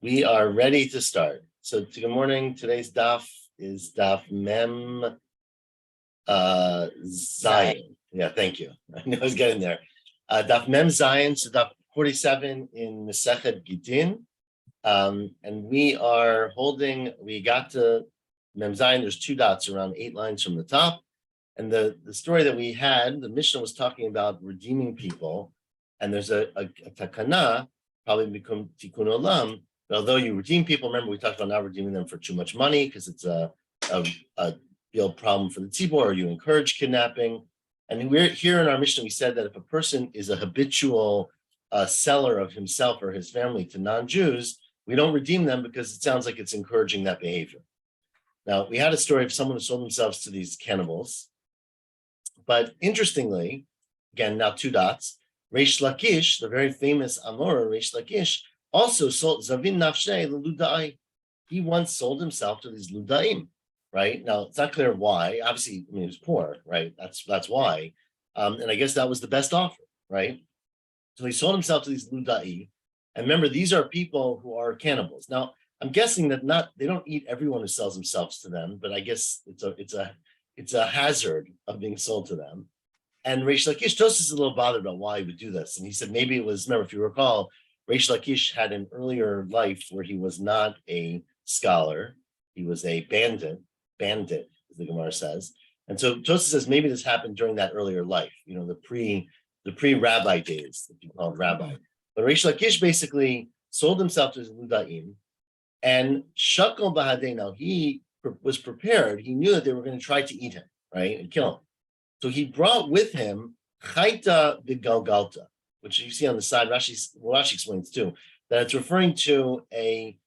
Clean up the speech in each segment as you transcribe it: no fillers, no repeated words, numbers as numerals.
We are ready to start. So good morning. Today's daf is daf mem Zion. Yeah, thank you. I knew I was getting there. Daf mem Zion, so daf 47 in Masechet Gittin. And we got to mem Zion. There's two dots around 8 lines from the top. And the story that we had, the Mishnah was talking about redeeming people. And there's a takana, probably become tikkun olam. But although you redeem people, remember we talked about not redeeming them for too much money because it's a real problem for the tzibor, or you encourage kidnapping. And we're here in our Mishnah, we said that if a person is a habitual seller of himself or his family to non-Jews, we don't redeem them because it sounds like it's encouraging that behavior. Now, we had a story of someone who sold themselves to these cannibals. But interestingly, again, now two dots, Reish Lakish, the very famous Amora, Reish Lakish, also sold Zavin Nafshe Ludai. He once sold himself to these Ludaim, right? Now, it's not clear why. Obviously, he was poor, right? That's why. And I guess that was the best offer, right? So he sold himself to these Ludai. And remember, these are people who are cannibals. Now, I'm guessing that they don't eat everyone who sells themselves to them, but I guess it's a hazard of being sold to them. And Reish Lakish, Tosfos is a little bothered about why he would do this. And he said maybe it was, remember, if you recall, Reish Lakish had an earlier life where he was not a scholar. He was a bandit, as the Gemara says. And so Tosfos says maybe this happened during that earlier life, the pre-rabbi days, if you call it rabbi. But Reish Lakish basically sold himself to his Ludaim, and Shakal Bahadeh, now he was prepared. He knew that they were going to try to eat him, right, and kill him. So he brought with him chayta v'galgalta, which you see on the side. Rashi explains too that it's referring to a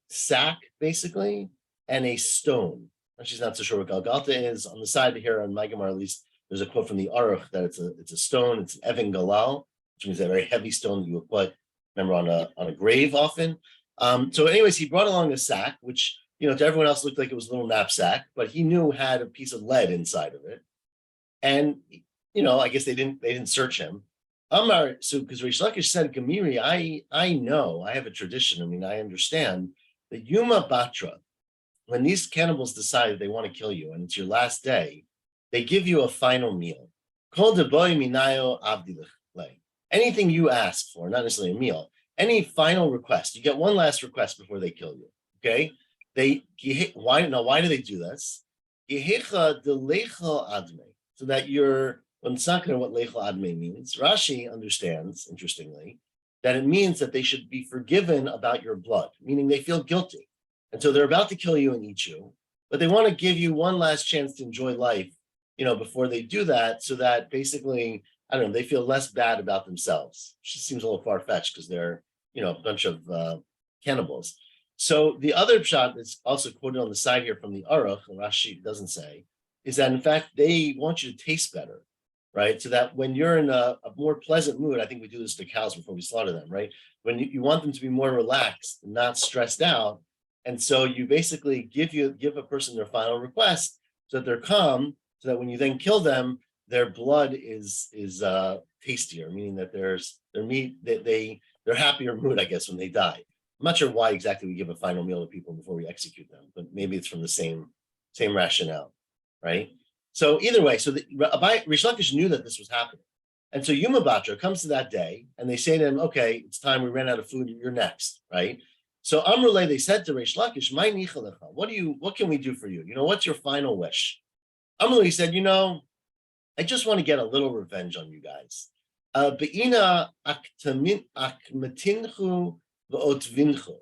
sack basically and a stone. Rashi's not so sure what galgalta is. On the side here on my Gemara, at least, there's a quote from the Aruch that it's a stone. It's an even galal, which means a very heavy stone that you would put, remember, on a grave often. So, anyways, he brought along a sack, which to everyone else looked like it was a little knapsack, but he knew had a piece of lead inside of it. And I guess they didn't search him. Amar, so because Reish Lakish said, Gamiri, I know, I have a tradition. I mean, I understand that Yuma Batra, when these cannibals decide they want to kill you and it's your last day, they give you a final meal. Kol deboy minayo avdilech. Anything you ask for, not necessarily a meal, any final request. You get one last request before they kill you. Okay. Why do they do this? So that well, it's not clear what leichel adme means. Rashi understands, interestingly, that it means that they should be forgiven about your blood, meaning they feel guilty. And so they're about to kill you and eat you, but they want to give you one last chance to enjoy life, before they do that, so that basically, I don't know, they feel less bad about themselves. Which seems a little far-fetched because they're, a bunch of cannibals. So the other shot that's also quoted on the side here from the Aruch, and Rashi doesn't say, is that in fact they want you to taste better, right? So that when you're in a more pleasant mood, I think we do this to cows before we slaughter them, right? When you want them to be more relaxed, not stressed out, and so you basically give a person their final request so that they're calm, so that when you then kill them, their blood is tastier, meaning that they're happier mood, I guess, when they die. I'm not sure why exactly we give a final meal to people before we execute them, but maybe it's from the same rationale, right? So either way, so Reish Lakish knew that this was happening. And so Yuma Batra comes to that day, and they say to him, okay, it's time, we ran out of food, you're next, right? So Amrulay, they said to Reish Lakish, my nichalecha, what can we do for you? What's your final wish? Amrulay said, I just want to get a little revenge on you guys. Be'ina akmatinchu v'otvinchu.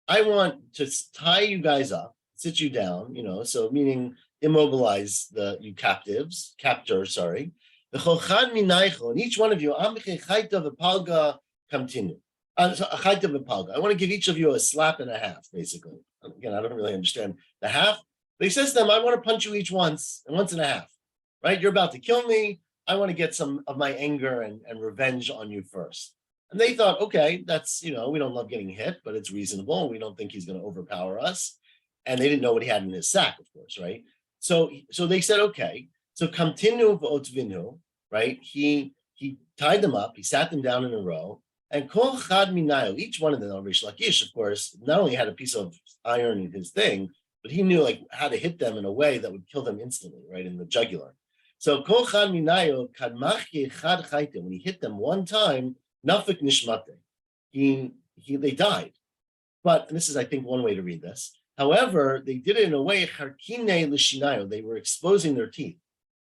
I want to tie you guys up, sit you down, so meaning immobilize you captors, sorry. And each one of you, continue. I want to give each of you a slap and a half, basically. Again, I don't really understand the half, but he says to them, I want to punch you each once and a half, right? You're about to kill me. I want to get some of my anger and revenge on you first. And they thought, okay, that's, we don't love getting hit, but it's reasonable. We don't think he's going to overpower us. And they didn't know what he had in his sack, of course, right? So they said, okay, so continue v'otvinu, right? He tied them up, he sat them down in a row, And Kol Chad Minayo, each one of them, Rish Lakish, of course, not only had a piece of iron in his thing, but he knew like how to hit them in a way that would kill them instantly, right, in the jugular. So Kol Chad Minayo, Kadmachye Chad Chaite, when he hit them one time, Nafik Nishmate, they died. But and this is, I think, one way to read this. However, they did it in a way, Charkine Lishinayo, they were exposing their teeth.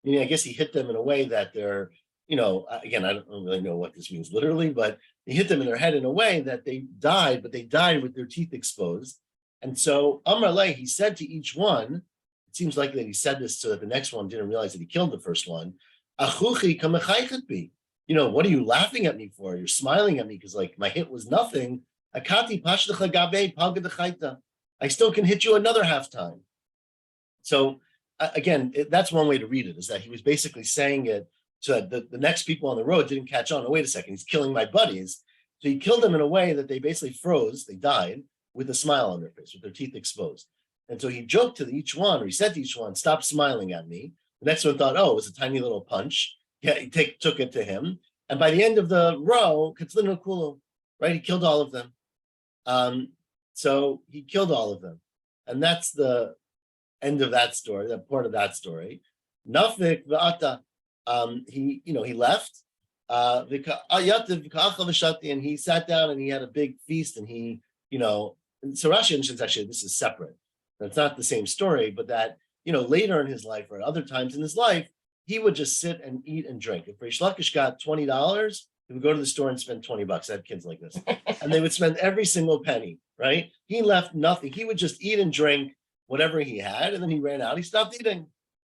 Meaning, I guess he hit them in a way that they're, again, I don't really know what this means literally, but he hit them in their head in a way that they died, but they died with their teeth exposed. And so Amar Leh, he said to each one, it seems likely that he said this so that the next one didn't realize that he killed the first one. Achuchi kamechaychet bi. What are you laughing at me for? You're smiling at me because like my hit was nothing. Akati pashlecha gabe palgadechaita. I still can hit you another half time. So again, that's one way to read it, is that he was basically saying it so that the next people on the road didn't catch on. Oh, wait a second, he's killing my buddies. So he killed them in a way that they basically froze, they died with a smile on their face, with their teeth exposed. And so he joked to each one, or he said to each one, stop smiling at me. The next one thought, oh, it was a tiny little punch. Yeah, he took it to him. And by the end of the row, Katzlin Kulu, right? He killed all of them. So he killed all of them. And that's the end of that story, that part of that story. Nafik v'ata, he left. And he sat down and he had a big feast, and he, so Rashi mentions, actually, this is separate. It's not the same story, but that, later in his life or at other times in his life, he would just sit and eat and drink. If Rish Lakish got $20, he would go to the store and spend $20. I had kids like this. And they would spend every single penny, right? He left nothing. He would just eat and drink whatever he had, and then he ran out. He stopped eating.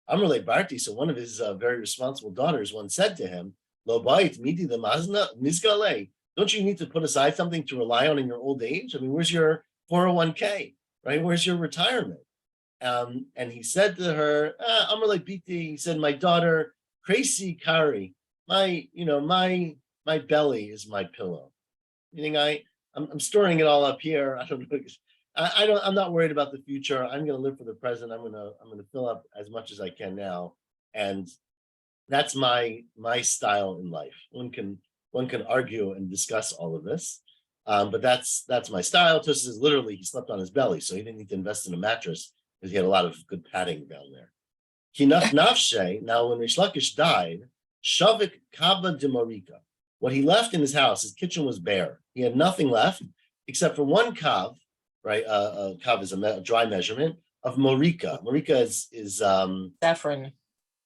Amrle Barti, so one of his very responsible daughters once said to him, Lo bait midi the mazna mizgale. Don't you need to put aside something to rely on in your old age? I mean, where's your 401k, right? Where's your retirement? And he said to her, Amrle Biti, he said, my daughter, Crazy Kari, my belly is my pillow. Meaning I'm storing it all up here. I don't know. I'm not worried about the future. I'm going to live for the present. I'm going to fill up as much as I can now, and that's my style in life. One can argue and discuss all of this, but that's my style. Tosis is literally he slept on his belly, so he didn't need to invest in a mattress because he had a lot of good padding down there. Kinaf nafshe. Now, when Rish Lakish died, shavik kaba de marika. What he left in his house, his kitchen was bare. He had nothing left except for one kav. Right, kav is a dry measurement of morika. Morika is saffron.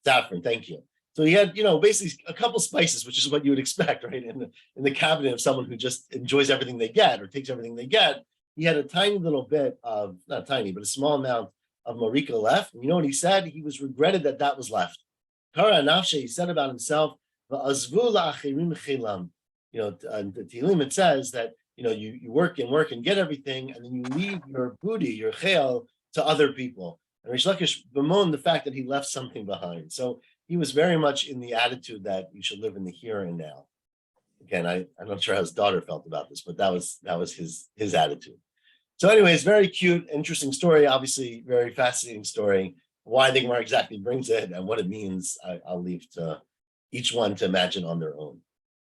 Saffron, thank you. So he had, basically a couple spices, which is what you would expect, right, in the cabinet of someone who just enjoys everything they get or takes everything they get. He had a tiny little bit of, not tiny, but a small amount of morika left. And you know what he said? He was regretted that was left. Kara nafshe, he said about himself, va'azvu la'achirim chelam. The Tehillim, it says that you work and get everything, and then you leave your booty, your chel, to other people. And Rish Lakish bemoaned the fact that he left something behind. So he was very much in the attitude that you should live in the here and now. Again, I'm not sure how his daughter felt about this, but that was his attitude. So anyways, very cute, interesting story, obviously very fascinating story. Why the Gemara exactly brings it and what it means, I'll leave to each one to imagine on their own.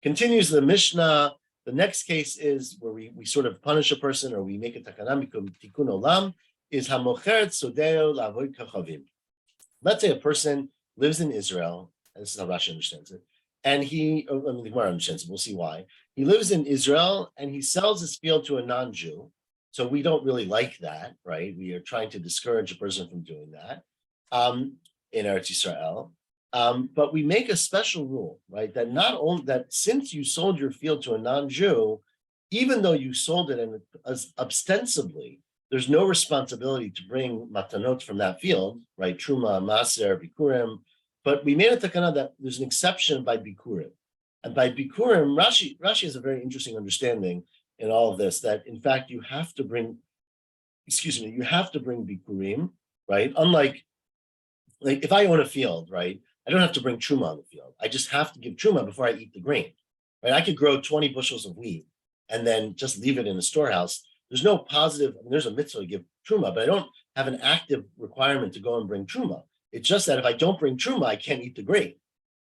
Continues the Mishnah. The next case is where we sort of punish a person or we make a takana tikun olam, is hamocheret sodeo la'avoid kachavim. Let's say a person lives in Israel, and this is how Rashi understands it, and the Gemara understands it, we'll see why. He lives in Israel and he sells his field to a non-Jew. So we don't really like that, right? We are trying to discourage a person from doing that in Eretz Yisrael. But we make a special rule, right? That not only that since you sold your field to a non-Jew, even though you sold it and as ostensibly, there's no responsibility to bring matanot from that field, right? Truma, Maser, Bikurim. But we made a takana that there's an exception by Bikurim. And by Bikurim, Rashi has a very interesting understanding in all of this, that in fact you have to bring Bikurim, right? Unlike, like if I own a field, right? I don't have to bring truma on the field. I just have to give truma before I eat the grain, right? I could grow 20 bushels of wheat and then just leave it in the storehouse. There's no positive, there's a mitzvah to give truma, but I don't have an active requirement to go and bring truma. It's just that if I don't bring truma, I can't eat the grain,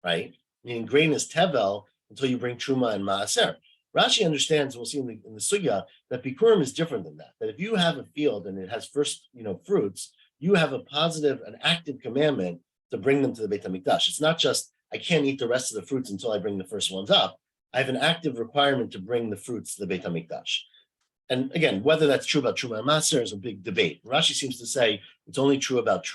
right? Meaning grain is tevel until you bring truma and maaser. Rashi understands, we'll see in the sugya, that bikurim is different than that. That if you have a field and it has first, fruits, you have a positive, an active commandment to bring them to the Beit HaMikdash. It's not just, I can't eat the rest of the fruits until I bring the first ones up. I have an active requirement to bring the fruits to the Beit HaMikdash. And again, whether that's true about Truma and Maser is a big debate. Rashi seems to say it's only true about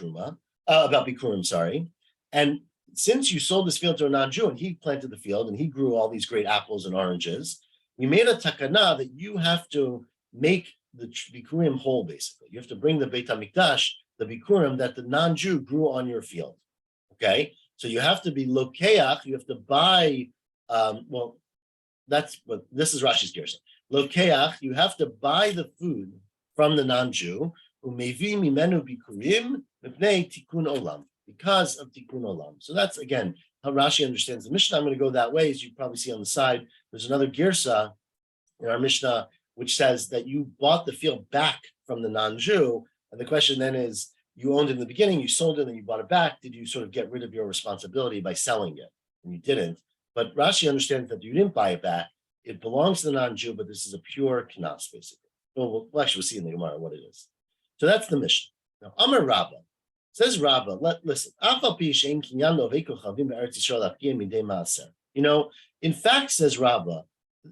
about Bikurim, sorry. And since you sold this field to a non-Jew and he planted the field and he grew all these great apples and oranges, we made a takana that you have to make the Bikurim whole, basically. You have to bring the Beit HaMikdash, the Bikurim that the non-Jew grew on your field. Okay? So you have to be lokeach, you have to buy, that's what this is Rashi's Gersa. Lokeach, you have to buy the food from the non-Jew, umevi mimenu bikurim mipnei tikun olam, because of tikkun olam. So that's, again, how Rashi understands the Mishnah. I'm going to go that way. As you probably see on the side, there's another girsa in our Mishnah, which says that you bought the field back from the non-Jew. And the question then is, you owned it in the beginning, you sold it, and you bought it back. Did you sort of get rid of your responsibility by selling it? And you didn't. But Rashi understands that you didn't buy it back. It belongs to the non-Jew, but this is a pure knas, basically. We'll actually see in the Gemara what it is. So that's the Mishnah. Now, Amar Rabbah. Says Rabbah, listen. In fact, says Rabbah,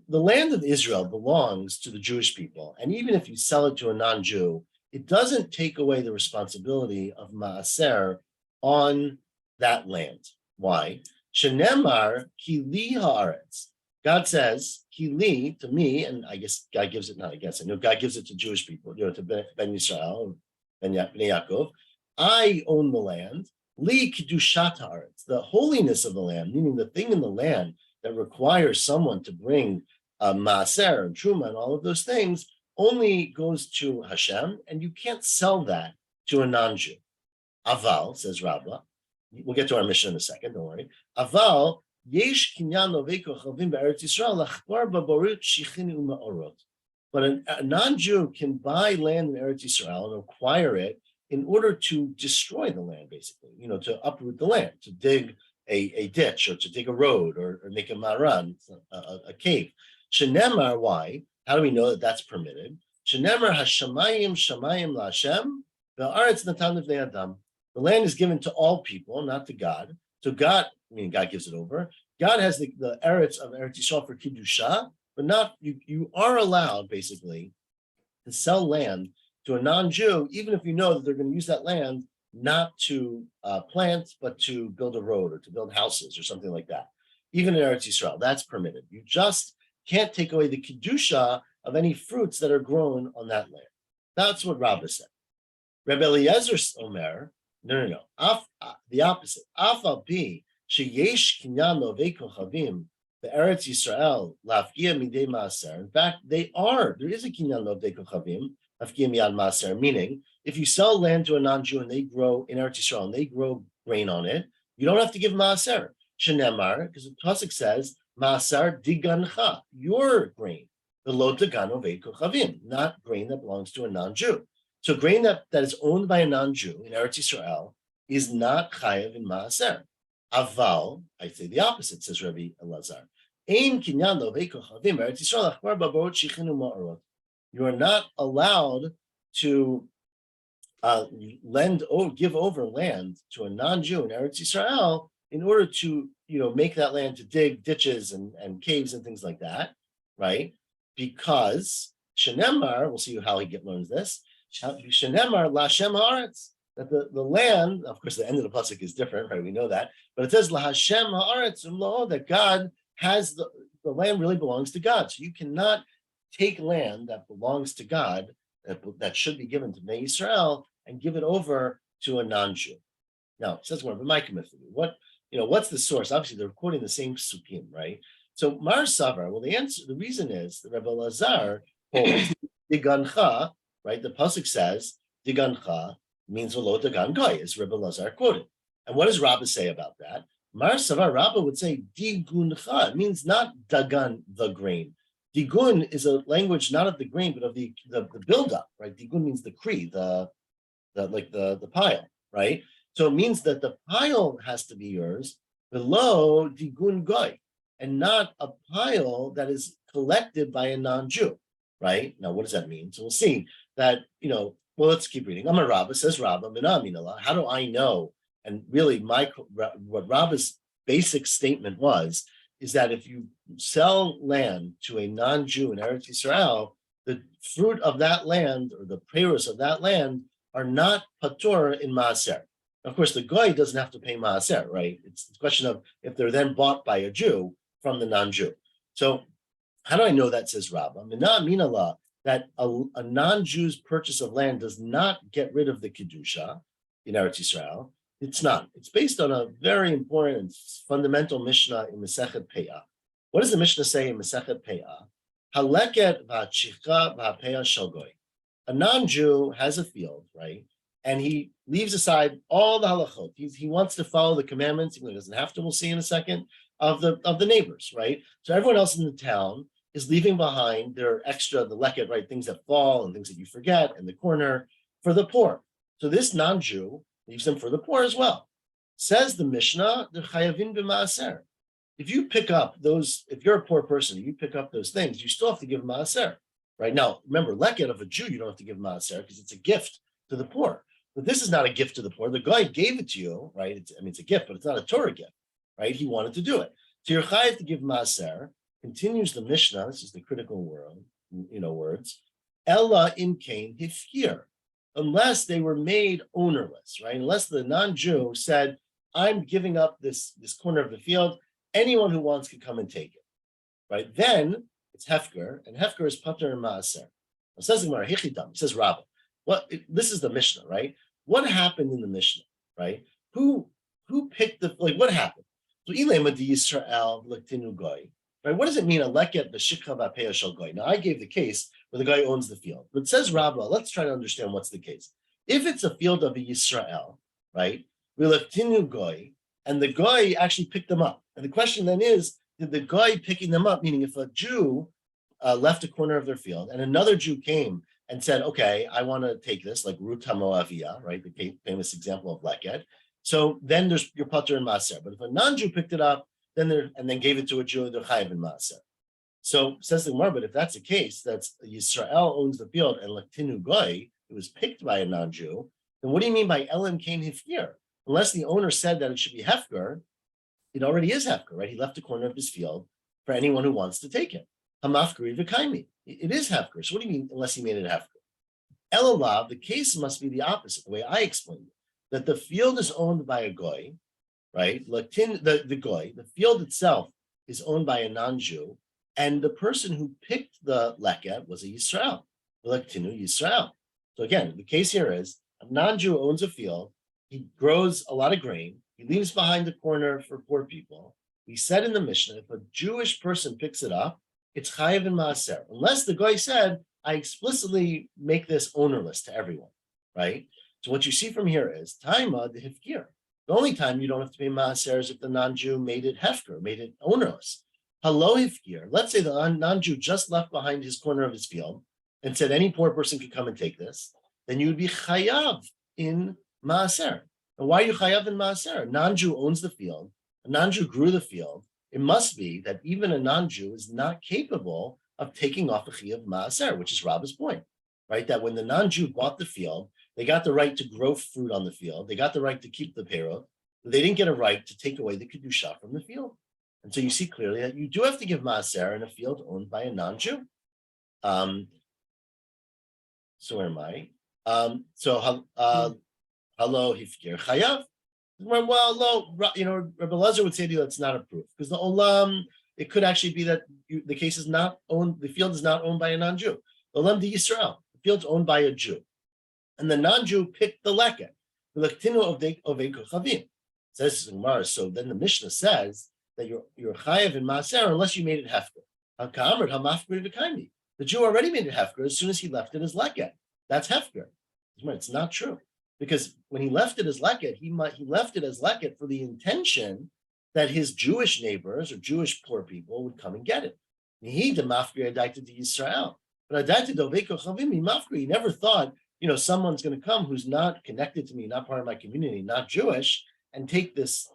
the land of Israel belongs to the Jewish people. And even if you sell it to a non-Jew, it doesn't take away the responsibility of maaser on that land. Why? Shenemar ki li haaretz. God says, ki li, to me, and I guess God gives it, not I guess, I know God gives it to Jewish people, to Ben Yisrael, Ben Yaakov. I own the land, li kedushat haaretz, the holiness of the land, meaning the thing in the land that requires someone to bring maaser and truma and all of those things only goes to Hashem, and you can't sell that to a non-Jew. Aval, says Rabbah, we'll get to our mission in a second, don't worry. Aval, yesh kinyan loveiko chavim be'eretz Yisrael lachbar baborut shichin u'ma'orot. But a non-Jew can buy land in Eretz Yisrael and acquire it in order to destroy the land, basically, to uproot the land, to dig a ditch or to dig a road or make a maran, a cave. Shenemar, why? How do we know that that's permitted? Shenemar hashamayim shamayim la'Hashem ve'aretz natan livnei adam. The land is given to all people, not to God. So God, God gives it over. God has the eretz of Eretz Yisrael for kiddusha, but not you are allowed basically to sell land to a non-Jew, even if you know that they're going to use that land not to plant, but to build a road or to build houses or something like that. Even in Eretz Yisrael, that's permitted. You just can't take away the kedusha of any fruits that are grown on that land. That's what Rabbah said. Rebbe Eliezer Omer, no. The opposite. Afal pi sheyesh kinyan lovei kochavim be'eretz Yisrael lafgia midei maaser. In fact, there is a kinyan lovei kochavim lafgia miyad maaser. Meaning, if you sell land to a non-Jew and they grow in Eretz Yisrael and they grow grain on it, you don't have to give maaser. Shenemar, because the pasuk says maaser digancha, your grain, the lo dagan ovei kochavim, not grain that belongs to a non-Jew. So grain that is owned by a non-Jew in Eretz Yisrael is not chayav in maaser. Aval, I say the opposite, says Rabbi Elazar. Ein kinyan lovei kochavim Eretz Yisrael achbar baborot shichin u'ma'orot. You are not allowed to give over land to a non-Jew in Eretz Yisrael in order to make that land to dig ditches and caves and things like that, right? Because Shenemar, we'll see how he learns this. Shenemar laHashem haaretz, that the land, of course, the end of the pasuk is different, right? We know that, but it says laHashem haaretz that God has the land really belongs to God. So you cannot take land that belongs to God that should be given to Bnei Yisrael and give it over to a non-Jew. Now it says one, but my commitment. What's the source? Obviously, they're quoting the same psukim, right? So Mar Savar, the reason is that Rebbe Elazar holds digancha. Right, the pasuk says digancha means v'lo dagan goy, as Rebbe Elazar quoted. And what does Rabbah say about that? Mar Savar, Rabbah would say diguncha. It means not dagan, the grain. Digun is a language not of the grain, but of the buildup. Right, digun means the kri, the pile. Right, so it means that the pile has to be yours below digun goy. and not a pile that is collected by a non-Jew, right? Now, what does that mean? So we'll see that, well, let's keep reading. I'm a Rabbah, says Rabbah, how do I know? And really, what Rabbah's basic statement is that if you sell land to a non-Jew in Eretz Yisrael, the fruit of that land or the peiros of that land are not patur in maaser. Of course, the goy doesn't have to pay maaser, right? It's a question of if they're then bought by a Jew from the non-Jew. So how do I know that, says Rabbah? Mina minallah, that a non-Jew's purchase of land does not get rid of the kedusha in Eretz Yisrael. It's not. It's based on a very important and fundamental Mishnah in Masechet Peah. What does the Mishnah say in Masechet Peah? Haleket v'chicha v'peah shel goy. A non-Jew has a field, right? And he leaves aside all the halachot. He wants to follow the commandments. He doesn't have to. We'll see in a second of the neighbors, right? So everyone else in the town is leaving behind their extra, the leket, right? Things that fall and things that you forget in the corner for the poor. So this non-Jew leaves them for the poor as well. Says the Mishnah, they're chayavin b'maaser. If you pick up those, if you're a poor person, you pick up those things, you still have to give maaser. Right now, remember, leket of a Jew, you don't have to give maaser because it's a gift to the poor. But this is not a gift to the poor. The guy gave it to you, right? It's a gift, but it's not a Torah gift, right? He wanted to do it. So you're chayav to give maaser. Continues the Mishnah. This is the critical words. Ella in kain hifkir, unless they were made ownerless, right? Unless the non-Jew said, "I'm giving up this corner of the field. Anyone who wants can come and take it," right? Then it's hefker, and hefker is pater and maaser. It says in Gemara, Hichidam, it says Rabbah. This is the Mishnah, right? What happened in the Mishnah, right? Who picked what happened? So Ilema di Yisrael l'tinu goy, right? What does it mean? A leket b'shikha v'peah shel goy. Now I gave the case where the guy owns the field, but it says Rabbah. Let's try to understand what's the case. If it's a field of a Yisrael, right? L'tinu goy, and the guy actually picked them up. And the question then is, did the guy picking them up, meaning if a Jew left a corner of their field and another Jew came and said, okay, I want to take this, like Ruth HaMoaviyah, right? The famous example of leket. So then there's your pater and maaser. But if a non-Jew picked it up, and then gave it to a Jew, they're chayav and maaser. So says the Gemara, but if that's the case, that's Yisrael owns the field and l'tinu goy, it was picked by a non-Jew, then what do you mean by elam kain hifkir? Unless the owner said that it should be hefker, it already is hefker, right? He left a corner of his field for anyone who wants to take it. Hamafkari v'kaimi. It is hefker. So what do you mean unless he made it hefker? Elalav, the case must be the opposite, the way I explained it, that the field is owned by a goy, right? The goy, the field itself is owned by a non-Jew, and the person who picked the leket was a Yisrael, l'tinu Yisrael. So again, the case here is a non-Jew owns a field, he grows a lot of grain, he leaves behind the corner for poor people. We said in the Mishnah, if a Jewish person picks it up, it's chayav and maaser, unless the guy said, I explicitly make this ownerless to everyone, right? So what you see from here is taima the hifkir. The only time you don't have to pay maaser is if the non-Jew made it hefker, made it ownerless. Hello hifkir. Let's say the non-Jew just left behind his corner of his field and said any poor person could come and take this, then you would be chayav in maaser. And why are you chayav in maaser? A non-Jew owns the field. A non-Jew grew the field. It must be that even a non-Jew is not capable of taking off a chiyuv maaser, which is Rabbah's point, right? That when the non-Jew bought the field, they got the right to grow fruit on the field. They got the right to keep the peirot. They didn't get a right to take away the kedusha from the field. And so you see clearly that you do have to give maaser in a field owned by a non-Jew. So where am I? Hello hifkir chayav. Well, Rabbi Lazar would say to you that's not a proof because the olam, it could actually be that the case is not owned, the field is not owned by a non-Jew. The olam de Yisrael, the field's owned by a Jew, and the non-Jew picked the leket. The lektinu ovei kochavim. Says Gemara. So then the Mishnah says that you're chayav in maaser unless you made it hefker. Hakaamrit hamafkir v'kaimi. The Jew already made it hefker as soon as he left it as leket. That's hefker. It's not true. Because when he left it as leket, he left it as leket for the intention that his Jewish neighbors or Jewish poor people would come and get it. He Yisrael. But he never thought, someone's going to come who's not connected to me, not part of my community, not Jewish, and take this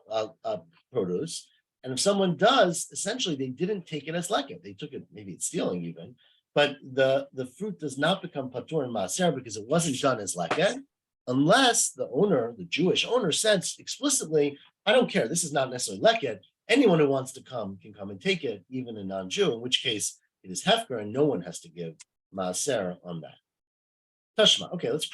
produce. And if someone does, essentially they didn't take it as leket. They took it, maybe it's stealing even, but the fruit does not become patur and maaser because it wasn't done as leket, unless the owner, the Jewish owner, says explicitly, I don't care, this is not necessarily leket. Anyone who wants to come can come and take it, even a non-Jew, in which case it is hefker and no one has to give maaser on that. Tashma. Okay, let's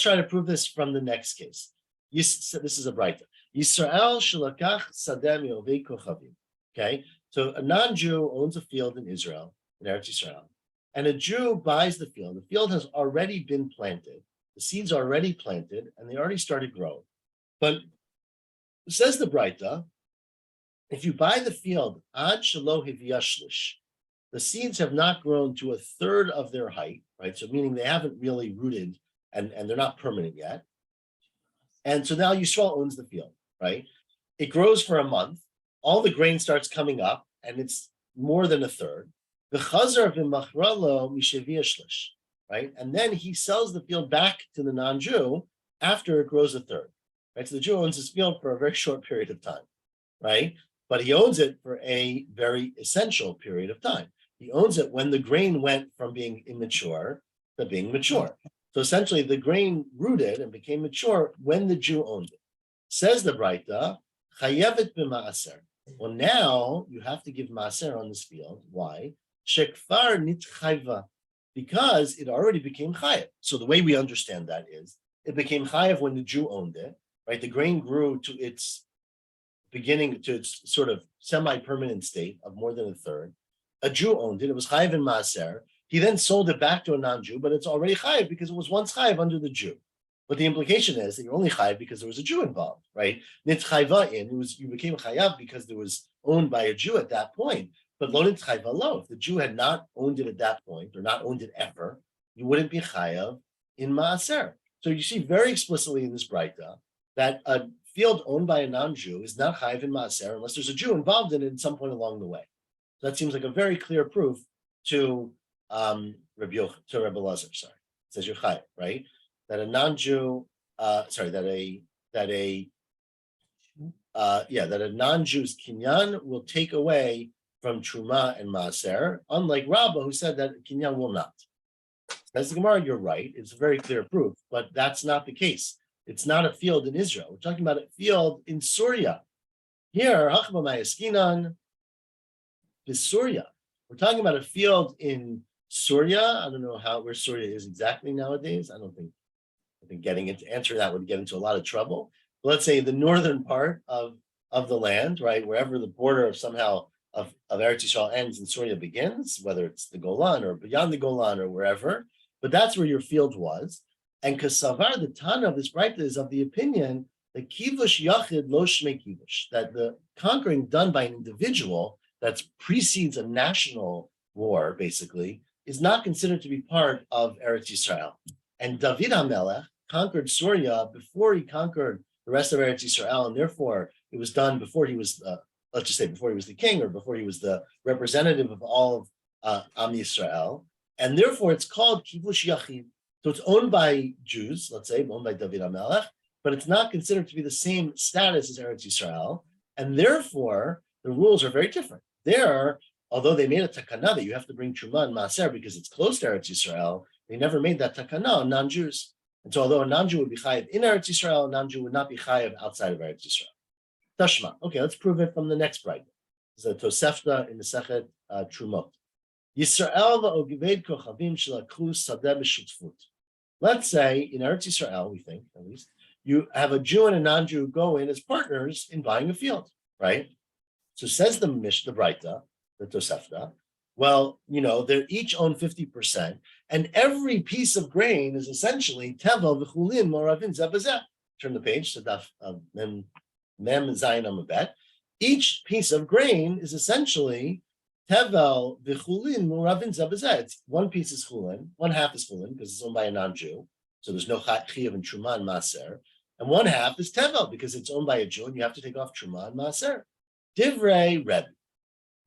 try to prove this from the next case. This is a Braita. Yisrael shalakach sadeh mi'ovei kochavim. Okay, so a non-Jew owns a field in Israel, in Eretz Yisrael, and a Jew buys the field. The field has already been planted. The seeds are already planted, and they already started growing. But says the Braita, if you buy the field, ad shelo hiviyashlish, the seeds have not grown to a third of their height, right? So meaning they haven't really rooted and they're not permanent yet. And so now Yisrael owns the field, right? It grows for a month. All the grain starts coming up and it's more than a third. The chazar v'machralo misheviashlish, right? And then he sells the field back to the non-Jew after it grows a third, right? So the Jew owns his field for a very short period of time, right? But he owns it for a very essential period of time. He owns it when the grain went from being immature to being mature. So essentially the grain rooted and became mature when the Jew owned it. Says the Braita, chayevet b'maaser. Well, now you have to give maaser on this field. Why? Shekfar nitchayva, because it already became chayev. So the way we understand that is, it became chayev when the Jew owned it, right? The grain grew to its beginning, to its sort of semi-permanent state of more than a third. A Jew owned it. It was chayev in maaser. He then sold it back to a non-Jew, but it's already chayev because it was once chayev under the Jew. But the implication is that you're only chayev because there was a Jew involved, right? Nitchayva in, you became chayev because there was owned by a Jew at that point. But lo nitchayva lo, if the Jew had not owned it at that point or not owned it ever, you wouldn't be chayev in maaser. So you see very explicitly in this Braita that a field owned by a non-Jew is not chayev in maaser unless there's a Jew involved in it at some point along the way. So that seems like a very clear proof to Rabbi Elazar. Sorry, it says you're chayev, right? That a non-Jew, that a non-Jew's kinyan will take away from truma and maaser, unlike Rabbah, who said that kinyan will not. As the Gemara, you're right; it's a very clear proof, but that's not the case. It's not a field in Israel. We're talking about a field in Syria. Here, hachma mayaskinan is Syria. We're talking about a field in Syria. I don't know where Syria is exactly nowadays. I think getting into answering that would get into a lot of trouble. But let's say the northern part of the land, right, wherever the border of Eretz Yisrael ends and Syria begins, whether it's the Golan or beyond the Golan or wherever, but that's where your field was. And Kasavar, the Tana of this Braita, is of the opinion that kivush yachid lo shmei kivush, that the conquering done by an individual that precedes a national war, basically, is not considered to be part of Eretz Yisrael. And David HaMelech conquered Syria before he conquered the rest of Eretz Yisrael, and therefore it was done before he was, let's just say, before he was the king or before he was the representative of all of Am Yisrael, and therefore it's called Kivush Yachid. So it's owned by Jews, let's say, owned by David HaMelech, but it's not considered to be the same status as Eretz Yisrael, and therefore the rules are very different. There, although they made a takana that you have to bring Truma and Maaser because it's close to Eretz Yisrael, they never made that takana on non-Jews. And so although a non-Jew would be chayev in Eretz Yisrael, a non-Jew would not be chayev outside of Eretz Yisrael. Tashma. Okay, let's prove it from the next Braita. This is a Tosefta in the Sechet Trumot. Yisrael va'ogived kochavim shelakhu sadeh b'shutfut. Let's say in Eretz Yisrael, we think at least, you have a Jew and a non-Jew go in as partners in buying a field, right? So says the Braita, the Tosefta, well, they each own 50%, and every piece of grain is essentially tevel v'chulin moravin zebazeh. Turn the page to Daf Mem Zayin Amabet. Each piece of grain is essentially tevel v'chulin moravin zebazeh. It's one piece is chulin, one half is chulin because it's owned by a non-Jew, so there's no chiyuv and truma and maaser, and one half is tevel because it's owned by a Jew and you have to take off truma and maaser. Divrei Rebbe.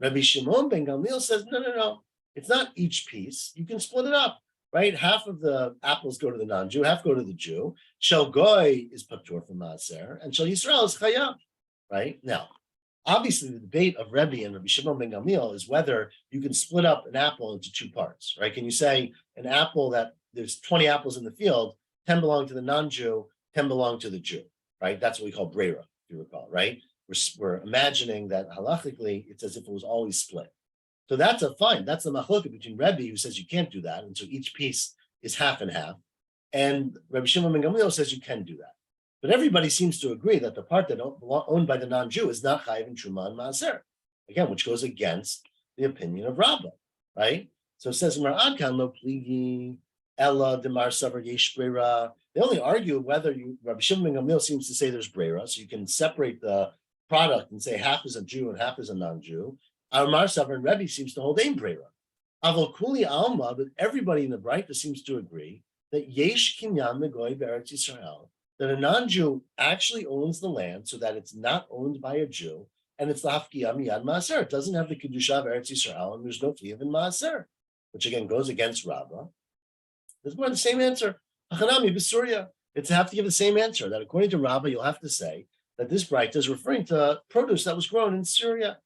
Rabbi Shimon ben Gamliel says, no. It's not each piece. You can split it up, right? Half of the apples go to the non-Jew, half go to the Jew. Shel Goy is patur from Maaser, and Shel Yisrael is chayav, right? Now, Obviously, the debate of Rebbe and Rabbi Shimon ben Gamliel is whether you can split up an apple into two parts, right? Can you say an apple that there's 20 apples in the field, 10 belong to the non-Jew, 10 belong to the Jew, right? That's what we call brera, if you recall, right? We're imagining that halachically, it's as if it was always split. So that's that's the machloket between Rebbe, who says you can't do that, and so each piece is half and half, and Rabbi Shimon ben Gamliel says you can do that. But everybody seems to agree that the part that owned by the non-Jew is not chayiv in truma and maaser, again, which goes against the opinion of Rabbah, right? So it says Mar Adkan lo pligi ella demar savar yesh brera. They only argue whether Rabbi Shimon ben Gamliel seems to say there's brera, so you can separate the product and say half is a Jew and half is a non-Jew. Amar Savar and Rebbe seems to hold ein brera. Avol kuli alma, but everybody in the Breita seems to agree that yesh kinyan megoy be'eretz Yisrael, that a non-Jew actually owns the land so that it's not owned by a Jew, and it's the hafkiya miyad maaser. It doesn't have the kedusha of Eretz Yisrael, and there's no chiyuv in maaser, which again goes against Rabbah. There's more the same answer. Hachanami b'Surya. It's have to give the same answer. That according to Rabbah, you'll have to say that this Breita is referring to produce that was grown in Syria,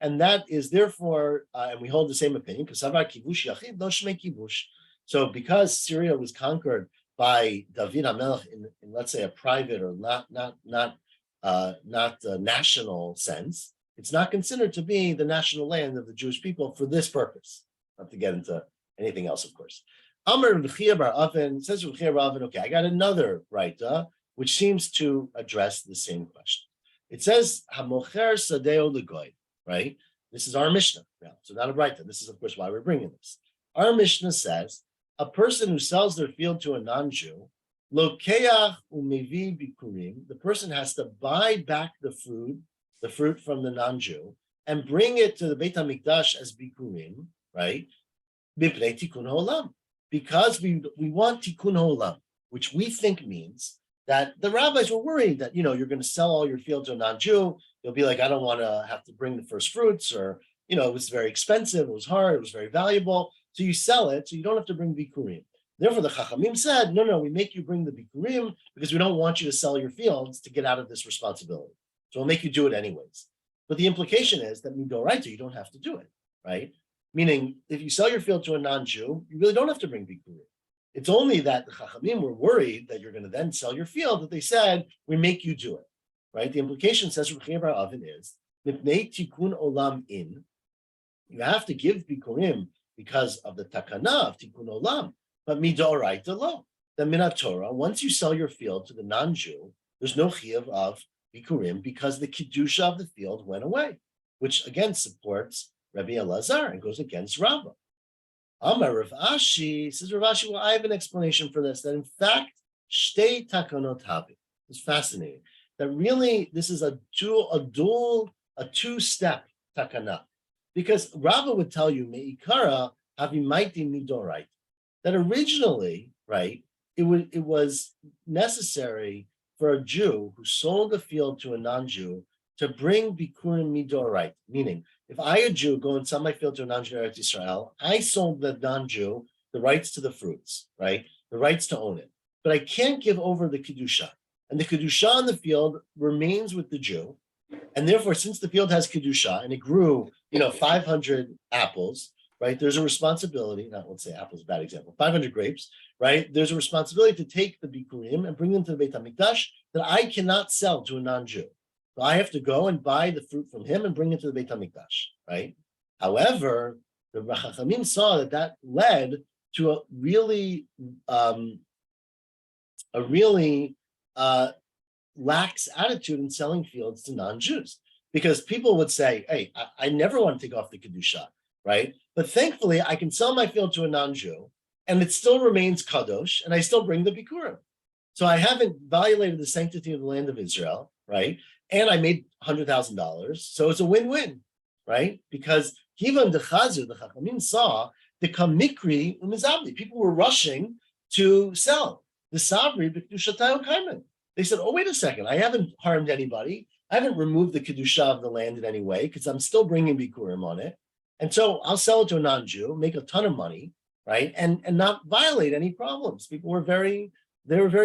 and that is therefore, and we hold the same opinion because Savar kibush yachid lo shmei kibush. So because Syria was conquered by David HaMelech in let's say a private or not a national sense, it's not considered to be the national land of the Jewish people for this purpose. Not to get into anything else, of course. Amar B'chia Bar Oven says B'chia Bar Oven. Okay, I got another Breita which seems to address the same question. It says Hamocher Sadeo Legoy, right? This is our Mishnah. Yeah, so not a Breita. This is of course why we're bringing this. Our Mishnah says a person who sells their field to a non-Jew, lokeach umevi bikurim, the person has to buy back the fruit from the non-Jew, and bring it to the Beit HaMikdash as bikurim, right? Mipnei tikkun ha'olam, because we want tikkun ha'olam, which we think means that the rabbis were worried that you're going to sell all your field to a non-Jew. You'll be like, I don't want to have to bring the first fruits, or it was very expensive, it was hard, it was very valuable. So you sell it, so you don't have to bring bikurim. Therefore, the Chachamim said, no, we make you bring the bikurim because we don't want you to sell your fields to get out of this responsibility. So we'll make you do it anyways. But the implication is that midoraita, you don't have to do it, right? Meaning, if you sell your field to a non-Jew, you really don't have to bring bikurim. It's only that the Chachamim were worried that you're going to then sell your field that they said, we make you do it, right? The implication, says Rabbi Bar Oven, is, mipnei tikkun olam in, you have to give bikurim because of the takana of tikkun olam, but midoraita lo. The minat Torah, once you sell your field to the non-Jew, there's no chiyuv of bikurim because the kedusha of the field went away, which again supports Rabbi Elazar and goes against Rabbah. Amar Rav Ashi, says Rav Ashi, well, I have an explanation for this, that in fact, shtei takanot havi. It's fascinating. That really, this is a two-step takana. Because Rabbah would tell you, me'ikara havimaiti midorait, that originally, right, it was necessary for a Jew who sold a field to a non-Jew to bring bikurim midorait, meaning, if I, a Jew, go and sell my field to a non-Jew in Eretz Yisrael, I sold the non-Jew the rights to the fruits, right, the rights to own it, but I can't give over the kedusha, and the kedusha on the field remains with the Jew. And therefore, since the field has kedusha and it grew, 500 apples, right? There's a responsibility. Not let's say apples, bad example. 500 grapes, right? There's a responsibility to take the bikurim and bring them to the Beit HaMikdash that I cannot sell to a non-Jew. So I have to go and buy the fruit from him and bring it to the Beit HaMikdash, right? However, the Chachamim saw that led to a really lax attitude in selling fields to non-Jews, because people would say, hey, I never want to take off the kedusha, right? But thankfully, I can sell my field to a non-Jew and it still remains kadosh, and I still bring the bikurim. So I haven't violated the sanctity of the land of Israel, right? And I made $100,000. So it's a win-win, right? Because even the Chachamim saw the kamikri umizabli. People were rushing to sell the sabri b'kedushatayil kaimen. They said, oh, wait a second, I haven't harmed anybody. I haven't removed the kedusha of the land in any way because I'm still bringing bikurim on it. And so I'll sell it to a non-Jew, make a ton of money, right? And not violate any problems. People were very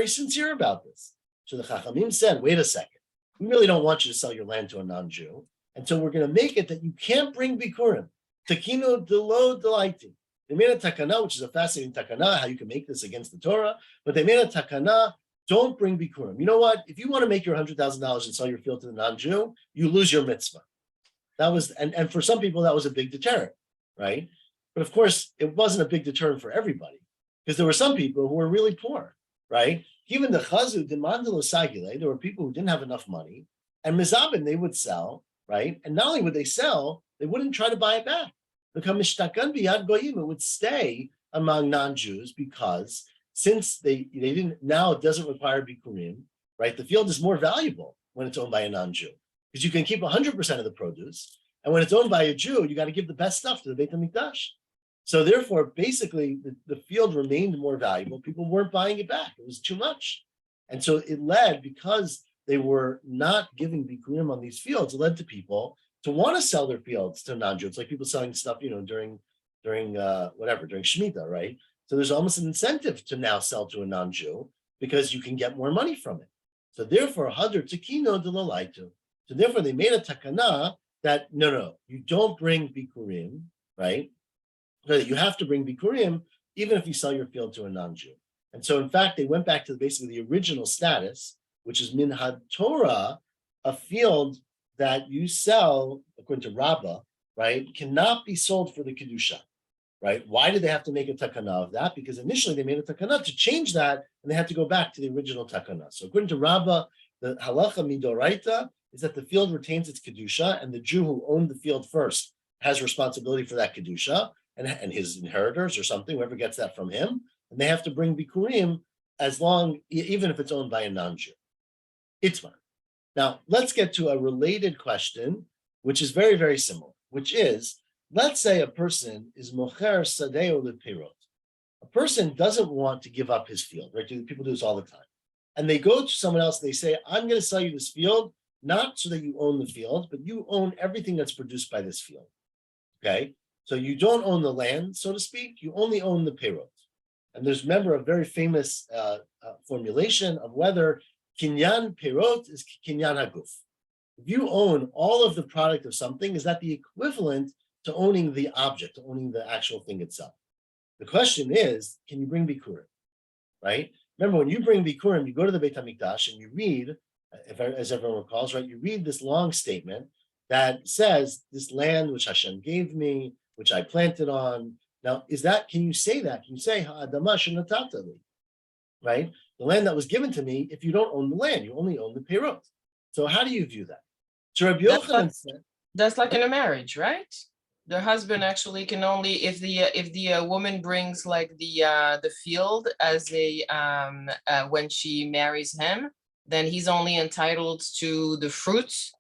sincere about this. So the Chachamim said, wait a second. we really don't want you to sell your land to a non-Jew. And so we're going to make it that you can't bring bikurim. Takino delo delaiti. They made a takana, which is a fascinating takana, how you can make this against the Torah, but they made a takana, don't bring bikurim. You know what? If you want to make your $100,000 and sell your field to the non-Jew, you lose your mitzvah. That was, and for some people, that was a big deterrent, right? But of course, it wasn't a big deterrent for everybody, because there were some people who were really poor, right? Even the chazu demandelo sagile, there were people who didn't have enough money, and mizabin they would sell, right? And not only would they sell, they wouldn't try to buy it back. It would stay among non-Jews because since they didn't, now it doesn't require bikurim, right? The field is more valuable when it's owned by a non-Jew because you can keep 100% of the produce, and when it's owned by a Jew, you got to give the best stuff to the Beit HaMikdash. So therefore, basically, the field remained more valuable. People weren't buying it back; it was too much, and so it led, because they were not giving bikurim on these fields, it led to people to want to sell their fields to non-Jews. It's like people selling stuff, during Shemitah, right? So there's almost an incentive to now sell to a non-Jew because you can get more money from it. So therefore, hadr tekino de lolaitu. So therefore, they made a takana that no, you don't bring bikurim, right? You have to bring bikurim even if you sell your field to a non-Jew. And so, in fact, they went back to basically the original status, which is min Torah, a field that you sell, according to Rabbah, right, cannot be sold for the kedusha, right? Why did they have to make a takana of that? Because initially they made a takana to change that, and they had to go back to the original takana. So according to Rabbah, the halacha midoraita is that the field retains its kedusha, and the Jew who owned the field first has responsibility for that kedusha, and his inheritors or something, whoever gets that from him, and they have to bring bikurim even if it's owned by a non-Jew. Itmar. Now, let's get to a related question, which is very, very similar, which is, let's say a person is mocher sadeo lepirot. A person doesn't want to give up his field, right? People do this all the time. And they go to someone else, they say, I'm going to sell you this field, not so that you own the field, but you own everything that's produced by this field, okay? So you don't own the land, so to speak, you only own the pirot. And there's, remember, a very famous formulation of whether kinyan pirot is kinyan haguf. If you own all of the product of something, is that the equivalent to owning the object, to owning the actual thing itself? The question is, can you bring bikurim, right? Remember, when you bring bikurim, you go to the Beit HaMikdash and you read, as everyone recalls, right? You read this long statement that says, this land which Hashem gave me, which I planted on. Now, can you say that? Can you say, ha'adama shenatatali, right? The land that was given to me, if you don't own the land, you only own the pirot. So how do you view that? So Rabbi Yochanan said, that's like in a marriage, right? The husband actually can only, if the woman brings like the field as a when she marries him, then he's only entitled to the fruits,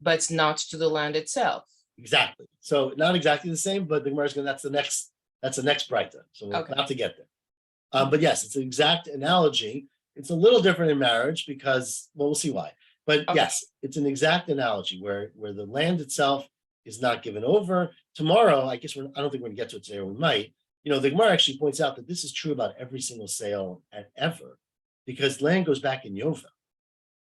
but not to the land itself. Exactly. So not exactly the same, but the Gemara is going. That's the next braita. So we're about to get there. But yes, it's an exact analogy. It's a little different in marriage because, well, we'll see why. But yes, it's an exact analogy where the land itself is not given over. Tomorrow, I guess I don't think we're going to get to it today, or we might. The Gemara actually points out that this is true about every single sale ever, because land goes back in Yovel.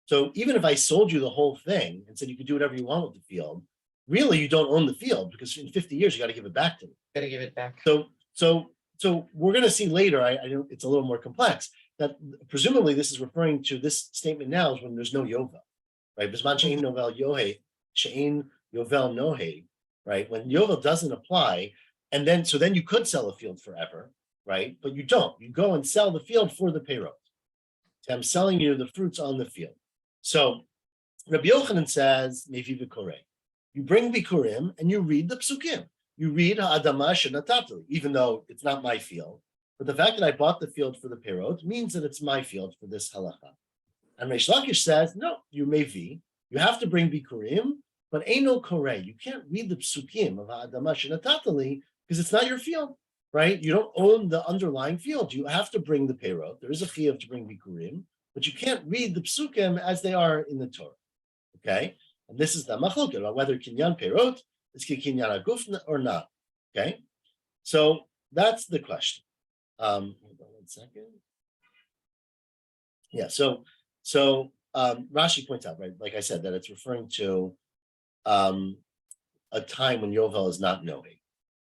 So even if I sold you the whole thing and said you could do whatever you want with the field, really you don't own the field, because in 50 years you got to give it back to me. Got to give it back. So we're going to see later. I know it's a little more complex. That presumably this is referring to this statement now is when there's no Yovel, right? Bisman she'ein Yovel Yohei, she'ein Yovel Nohei, right? When Yovel doesn't apply, and then you could sell a field forever, right? But you don't. You go and sell the field for the payroll. So I'm selling you the fruits on the field. So Rabbi Yochanan says, Mevi v'korei. You bring bikurim and you read the psukim. You read ha'adama shenatatli, even though it's not my field. But the fact that I bought the field for the perot means that it's my field for this halacha. And Reish Lakish says, no, you may be. You have to bring bikurim, but eino korei. You can't read the psukim of ha'adama shenatatli because it's not your field, right? You don't own the underlying field. You have to bring the perot. There is a chiyuv to bring bikurim, but you can't read the psukim as they are in the Torah, okay? And this is the machloket about whether kinyan perot is kinyan aguf or not, okay? So that's the question. Hold on one second. Yeah, so Rashi points out, right, like I said, that it's referring to a time when Yovel is not knowing.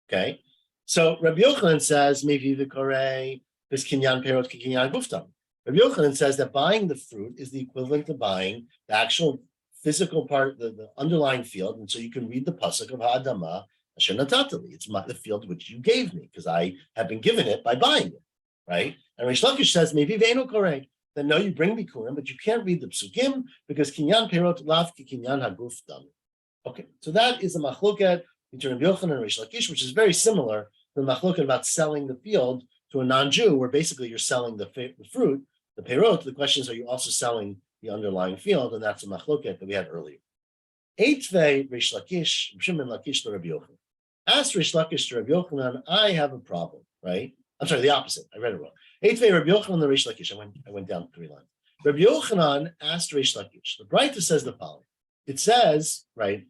Okay, so Rabbi Yochanan says maybe the korei is kinyan perot kinyan guftam. Rabbi Yochanan says that buying the fruit is the equivalent to buying the actual physical part, the underlying field, and so you can read the pasuk of ha'adama asher natatali. It's the field which you gave me because I have been given it by buying it, right? And Reish Lakish says maybe ve'enu korei. Then no, you bring bikurim, but you can't read the psukim because kinyan perot lav ki kinyan haguftam. Okay, so that is a machloket between Rabbi Yochanan and Reish Lakish, which is very similar to the machloket about selling the field to a non-Jew, where basically you're selling the fruit, the perot. The question is, are you also selling the underlying field? And that's a machloket that we had earlier. Eitvei Reish Lakish, Shimon Lakish to Rabbi Yochanan. Ask Reish Lakish to Rabbi Yochanan, I have a problem, right? I'm sorry, the opposite. I read it wrong. Eitvei Rabbi Yochanan to Reish Lakish. I went down 3 lines. Rabbi Yochanan asked Reish Lakish. The Braita says the following. It says, right,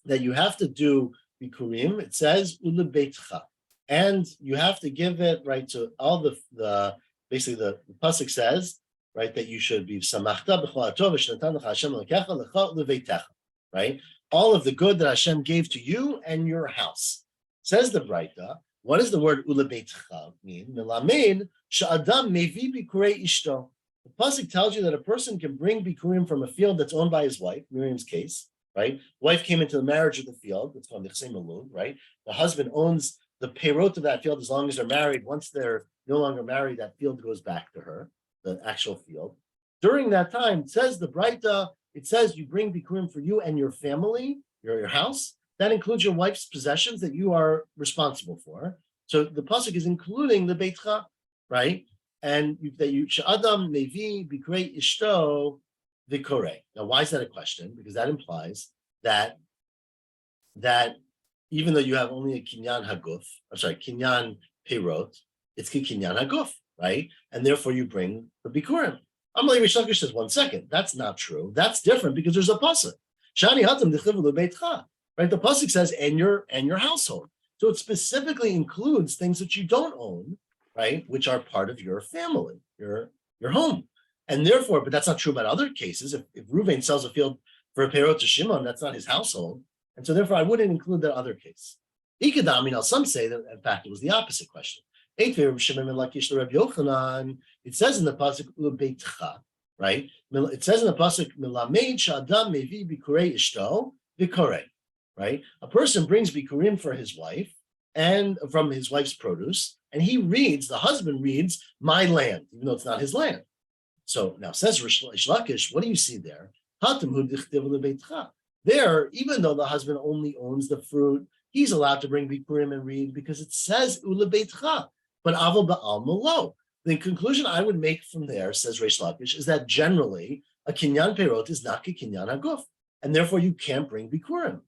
that you have to do bikurim. It says ulebeitcha, and you have to give it right to all the basically the pasuk says right that you should be samachta b'chol hatov v'shnatan lecha Hashem lekecha lecha leveitecha, right? All of the good that Hashem gave to you and your house. Says the Braita. What does the word ulebeitcha mean? Melamed she'adam mevi bikurei ishto. The pasuk tells you that a person can bring bikurim from a field that's owned by his wife, Miriam's case, right? Wife came into the marriage of the field. It's called nechsei malun, right? The husband owns the perot of that field as long as they're married. Once they're no longer married, that field goes back to her, the actual field. During that time, it says the Braita, it says you bring bikurim for you and your family, your house. That includes your wife's possessions that you are responsible for. So the pasuk is including the beitcha, right? And that you she'adam mevi bikrei ishto v'korei. Now, why is that a question? Because that implies that even though you have only a kinyan haguf, kinyan perot, it's kinyan haguf, right? And therefore you bring the bikurim. Amalei Reish Lakish says, 1 second, that's not true. That's different because there's a pasuk. Shani hatam dechivu lebeitcha, right? The pasuk says and your household. So it specifically includes things that you don't own, right? Which are part of your family, your home. And therefore, but that's not true about other cases. If Reuven sells a field for a perot to Shimon, that's not his household. And so therefore, I wouldn't include that other case. Ikadam, some say that, in fact, it was the opposite question. It says in the pasuk, right? It says in the pasuk, right? A person brings bikurim for his wife and from his wife's produce, and the husband reads, my land, even though it's not his land. So now says Reish Lakish, what do you see there? There, even though the husband only owns the fruit, he's allowed to bring bikurim and read because it says ulebeitcha, but aval ba'al malo. The conclusion I would make from there, says Reish Lakish, is that generally a kinyan perot is not a kinyan haguf, and therefore you can't bring bikurim.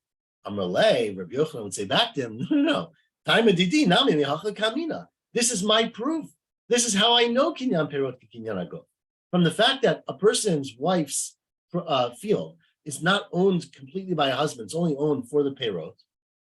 Amrlei, Rabbi Yochanan would say back to him, no. Time didi nami mihacha kamina. This is my proof. This is how I know kinyan perot ki kinyan haguf. From the fact that a person's wife's field is not owned completely by a husband, it's only owned for the perot.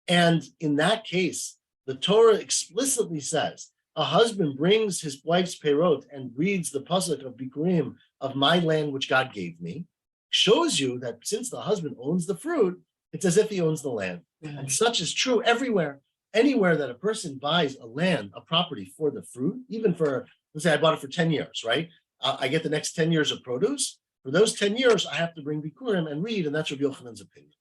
And in that case, the Torah explicitly says a husband brings his wife's perot and reads the pasuk of bikurim of my land which God gave me, shows you that since the husband owns the fruit, it's as if he owns the land. Mm-hmm. And such is true everywhere. Anywhere that a person buys a land, a property for the fruit, even for, let's say I bought it for 10 years, right? I get the next 10 years of produce. For those 10 years, I have to bring bikurim and read, and that's Rabbi Yochanan's opinion.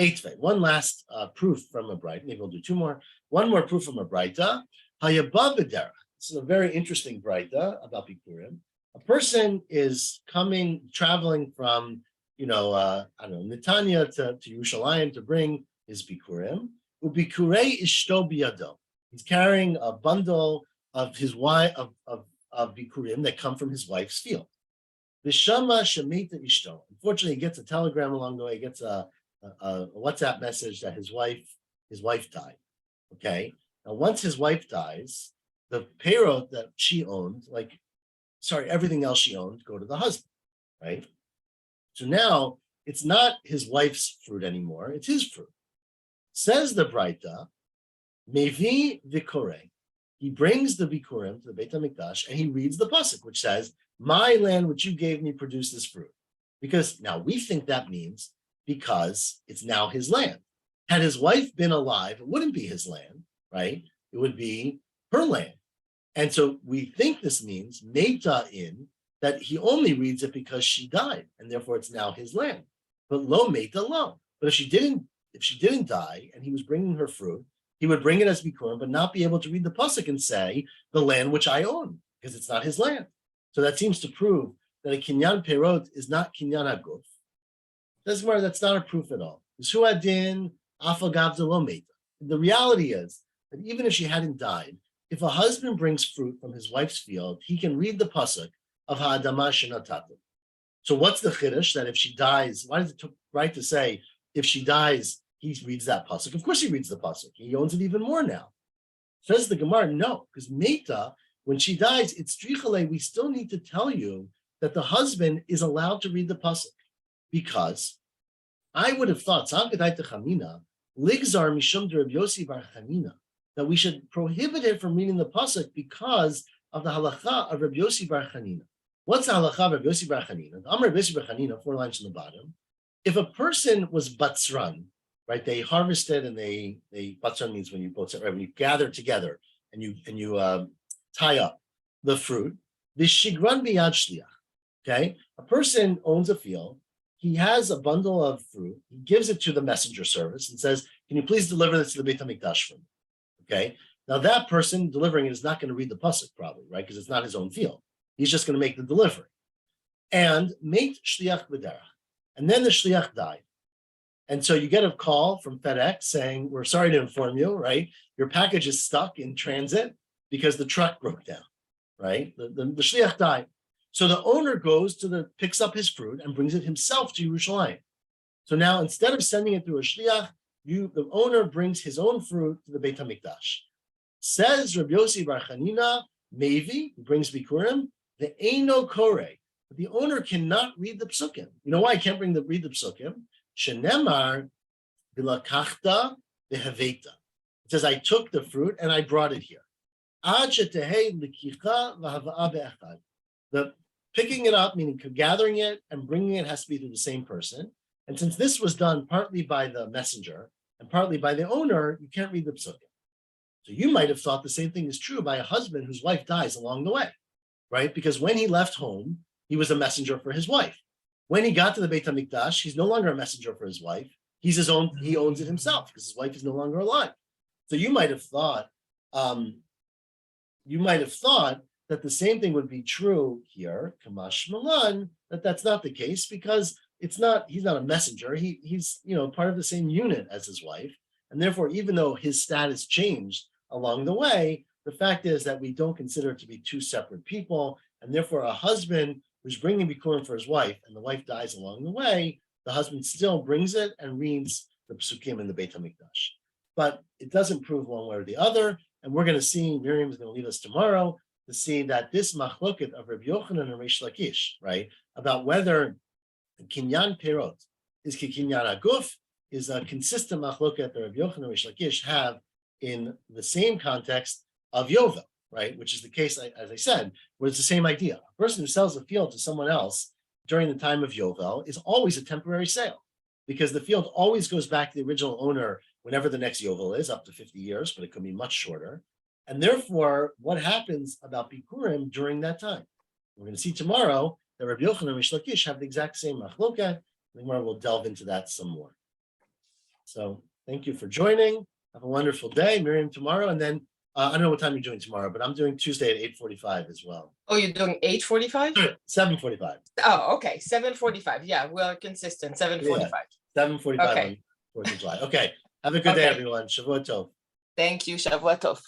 Eitvei, one last proof from a Braita. Maybe we'll do 2 more. One more proof from a Braita. Hayabah b'derech. This is a very interesting Braita about bikurim. A person is traveling from, Netanya to Yerushalayim to bring his bikurim. Ubikurei ishto biyado. He's carrying a bundle of his wife of bikurim that come from his wife's field. V'shama shemita ishto. Unfortunately, he gets a telegram along the way. He gets a WhatsApp message that his wife died. Okay. Now, once his wife dies, the perot that she owned, everything else she owned, go to the husband, right? So now it's not his wife's fruit anymore; it's his fruit. Says the Braita, mevi v'korei. He brings the bikurim to the Beit HaMikdash and he reads the pasuk, which says, my land which you gave me produces fruit. Because now we think that means because it's now his land. Had his wife been alive, it wouldn't be his land, right? It would be her land. And so we think this means meta in that he only reads it because she died, and therefore it's now his land. But lo meta lo. But if she didn't die and he was bringing her fruit, he would bring it as bikurim, but not be able to read the pasuk and say the land which I own, because it's not his land. So that seems to prove that a kinyan perot is not kinyan aguf. That's where that's not a proof at all. The reality is that even if she hadn't died, if a husband brings fruit from his wife's field, he can read the pasuk of ha'adama shenatatu. So what's the chiddush that if she dies, why does it right to say if she dies, he reads that pasuk? Of course he reads the pasuk. He owns it even more now. Says the Gemara, no, because meta, when she dies, it's strichale, we still need to tell you that the husband is allowed to read the pasuk. Because I would have thought, ligzar mishum de Rabbi Yossi bar Chanina, that we should prohibit him from reading the pasuk because of the halacha of Rabbi Yossi bar Chanina. What's the halacha of Rabbi Yossi bar Chanina? Amar Rabbi Yossi bar Chanina, 4 lines on the bottom. If a person was batzran, right, they harvested and they batzran means when you both right, when you gather together and you tie up the fruit. The shigran biyad shliach. Okay, a person owns a field. He has a bundle of fruit. He gives it to the messenger service and says, "Can you please deliver this to the Beit Hamikdash for me?" Okay. Now that person delivering it is not going to read the pasuk probably, right? Because it's not his own field. He's just going to make the delivery. And mate shliach b'derach. And then the shliach died. And so you get a call from FedEx saying, "We're sorry to inform you, right? Your package is stuck in transit because the truck broke down, right? The shliach died." So the owner picks up his fruit and brings it himself to Yerushalayim. So now instead of sending it through a shliach, the owner brings his own fruit to the Beit HaMikdash. Says Rabbi Yossi bar Chanina, Mevi, who brings Bikurim, the Eino Kore, but the owner cannot read the psukim. You know why I can't read the psukim? Shenemar v'lakachta v'haveta. It says, I took the fruit and I brought it here. Ad shetehei l'kicha v'hava'a be'echad. The picking it up, meaning gathering it and bringing it, has to be through the same person. And since this was done partly by the messenger and partly by the owner, you can't read the psukim. So you might have thought the same thing is true by a husband whose wife dies along the way, right? Because when he left home, he was a messenger for his wife. When he got to the Beit HaMikdash, he's no longer a messenger for his wife. He's his own, he owns it himself because his wife is no longer alive. So you might have thought, that the same thing would be true here, Kamash Malan, that's not the case because he's not a messenger. He's part of the same unit as his wife. And therefore, even though his status changed along the way, the fact is that we don't consider it to be two separate people. And therefore, a husband who's bringing Bikurim for his wife and the wife dies along the way, the husband still brings it and reads the Psukim in the Beit HaMikdash. But it doesn't prove one way or the other. And we're going to see, Miriam is going to lead us tomorrow to see that this machloket of Rabbi Yochanan and Reish Lakish, right, about whether kinyan perot is kinyan aguf, is a consistent machloket that Rabbi Yochanan and Reish Lakish have in the same context of Yovel, right, which is the case, as I said, where it's the same idea. A person who sells a field to someone else during the time of Yovel is always a temporary sale because the field always goes back to the original owner whenever the next Yovel is, up to 50 years, but it could be much shorter. And therefore, what happens about Bikurim during that time? We're going to see tomorrow that Rabbi Yochanan and Reish Lakish have the exact same machloket. Tomorrow we'll delve into that some more. So thank you for joining. Have a wonderful day. Miriam tomorrow, and then I don't know what time you're doing tomorrow, but I'm doing Tuesday at 8:45 as well. Oh, you're doing 8:45? 7:45. Oh, okay. 7:45. Yeah, we're consistent. 7:45. 7:45 Okay. on 4th of July. Okay. Have a good day, everyone. Shavua Tov. Thank you. Shavua Tov.